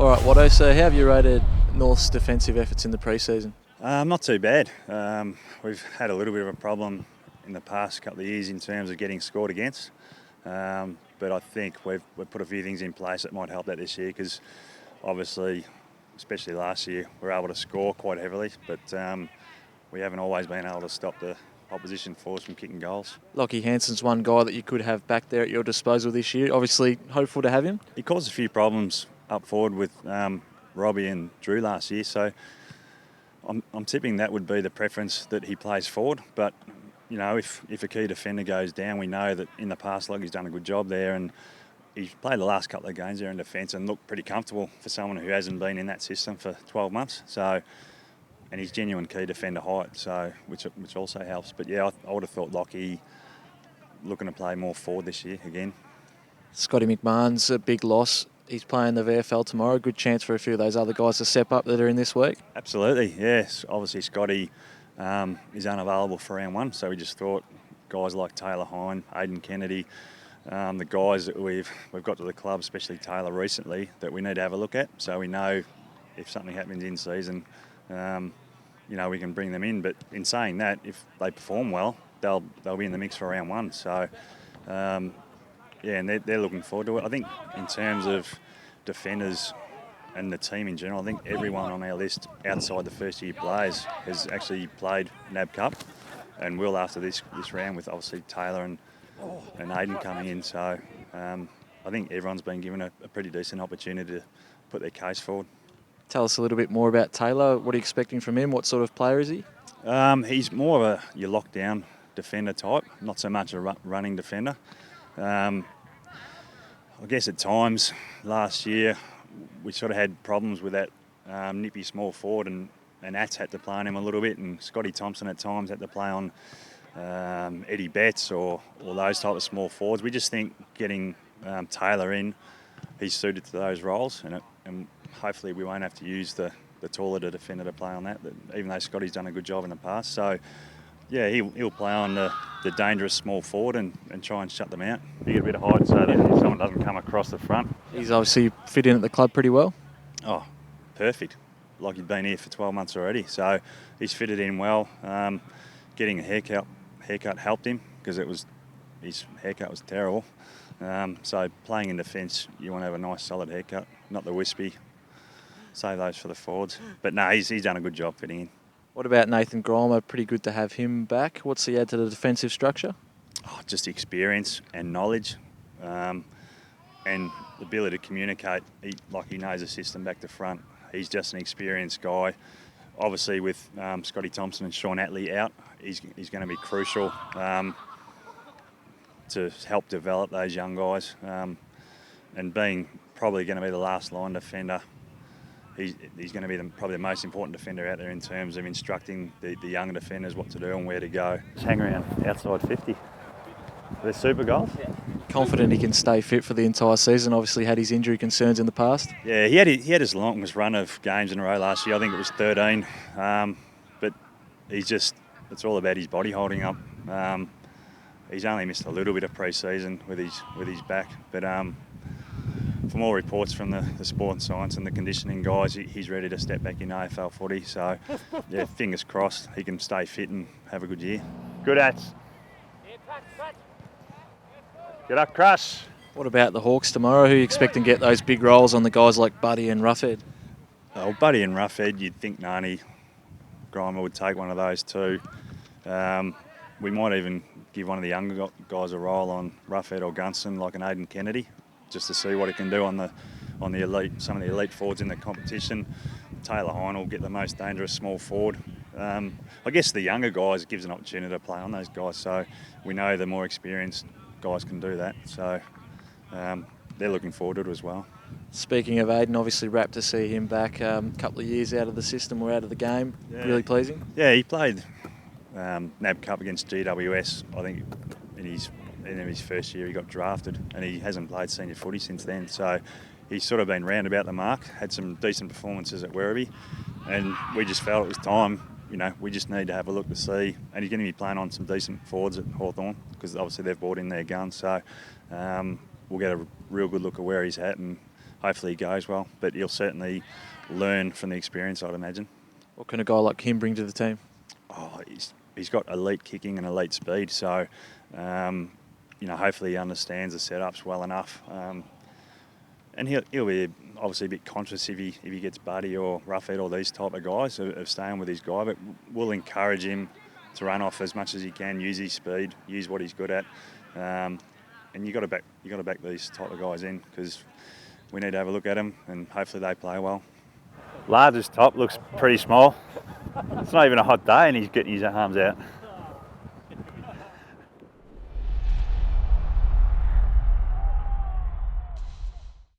All right, Watto, so how have you rated North's defensive efforts in the pre-season? Not too bad. We've had a little bit of a problem in the past couple of years in terms of getting scored against. But I think we've put a few things in place that might help that this year because obviously, especially last year, we were able to score quite heavily, but we haven't always been able to stop the opposition force from kicking goals. Lockie Hansen's one guy that you could have back there at your disposal this year. Obviously, hopeful to have him. He caused a few problems up forward with Robbie and Drew last year, so I'm tipping that would be the preference that he plays forward. But you know, if a key defender goes down, we know that in the past, Lockie's done a good job there, and he's played the last couple of games there in defence and looked pretty comfortable for someone who hasn't been in that system for 12 months. So, and he's genuine key defender height, so which also helps. But yeah, I would have thought Lockie looking to play more forward this year again. Scotty McMahon's a big loss. He's playing the VFL tomorrow. Good chance for a few of those other guys to step up that are in this week. Absolutely, yes. Obviously, Scotty is unavailable for round one, so we just thought guys like Taylor Hine, Ayden Kennedy, the guys that we've got to the club, especially Taylor recently, that we need to have a look at, so we know if something happens in season, you know, we can bring them in. But in saying that, if they perform well, they'll be in the mix for round one. So. Yeah, and they're looking forward to it. I think in terms of defenders and the team in general, I think everyone on our list outside the first year players has actually played NAB Cup and will after this round, with obviously Taylor and Aden coming in. So I think everyone's been given a pretty decent opportunity to put their case forward. Tell us a little bit more about Taylor. What are you expecting from him? What sort of player is he? He's more of your lockdown defender type, not so much a running defender. I guess at times last year we sort of had problems with that nippy small forward, and Ats had to play on him a little bit, and Scotty Thompson at times had to play on Eddie Betts or those type of small forwards. We just think getting Taylor in, he's suited to those roles, and hopefully we won't have to use the taller defender to play on that, even though Scotty's done a good job in the past. So yeah, he'll play on the dangerous small forward and try and shut them out. You get a bit of height so that someone doesn't come across the front. He's obviously fit in at the club pretty well. Oh, perfect. Like he'd been here for 12 months already. So he's fitted in well. Getting a haircut helped him because his haircut was terrible. So playing in defence, you want to have a nice solid haircut, not the wispy. Save those for the forwards. But no, he's done a good job fitting in. What about Nathan Grima? Pretty good to have him back. What's he add to the defensive structure? Oh, just experience and knowledge, and the ability to communicate. He knows the system back to front. He's just an experienced guy. Obviously, with Scotty Thompson and Sean Atley out, he's going to be crucial to help develop those young guys. And being probably going to be the last line defender, he's going to be probably the most important defender out there in terms of instructing the younger defenders what to do and where to go. Just hang around outside 50. They're super goals. Confident he can stay fit for the entire season. Obviously had his injury concerns in the past. Yeah, he had his longest run of games in a row last year. I think it was 13. But it's all about his body holding up. He's only missed a little bit of pre-season with his back, but from all reports from the sport and science and the conditioning guys, he's ready to step back in AFL footy. So, yeah, fingers crossed he can stay fit and have a good year. Good Ats. Get up, Crush. What about the Hawks tomorrow? Who are you expecting to get those big roles on the guys like Buddy and Roughhead? Oh, Buddy and Roughhead, you'd think Nani Gromer would take one of those too. We might even give one of the younger guys a role on Roughhead or Gunston, like an Aden Kennedy, just to see what he can do on the elite, some of the elite forwards in the competition. Taylor Hine will get the most dangerous small forward. I guess the younger guys, it gives an opportunity to play on those guys. So we know the more experienced guys can do that. So they're looking forward to it as well. Speaking of Aden, obviously rapt to see him back. A couple of years out of the system or out of the game. Yeah. Really pleasing. Yeah, he played NAB Cup against GWS. I think in his first year he got drafted, and he hasn't played senior footy since then. So he's sort of been round about the mark, had some decent performances at Werribee, and we just felt it was time. You know, we just need to have a look to see, and he's going to be playing on some decent forwards at Hawthorn because obviously they've brought in their guns. So we'll get a real good look at where he's at and hopefully he goes well. But he'll certainly learn from the experience, I'd imagine. What can a guy like him bring to the team? Oh, he's got elite kicking and elite speed, so hopefully he understands the setups well enough. And he'll be obviously a bit conscious if he gets Buddy or Roughhead or these type of guys of staying with his guy, but we'll encourage him to run off as much as he can, use his speed, use what he's good at, and you got to back these type of guys in, because we need to have a look at them and hopefully they play well. Largest top looks pretty small. It's not even a hot day and he's getting his arms out.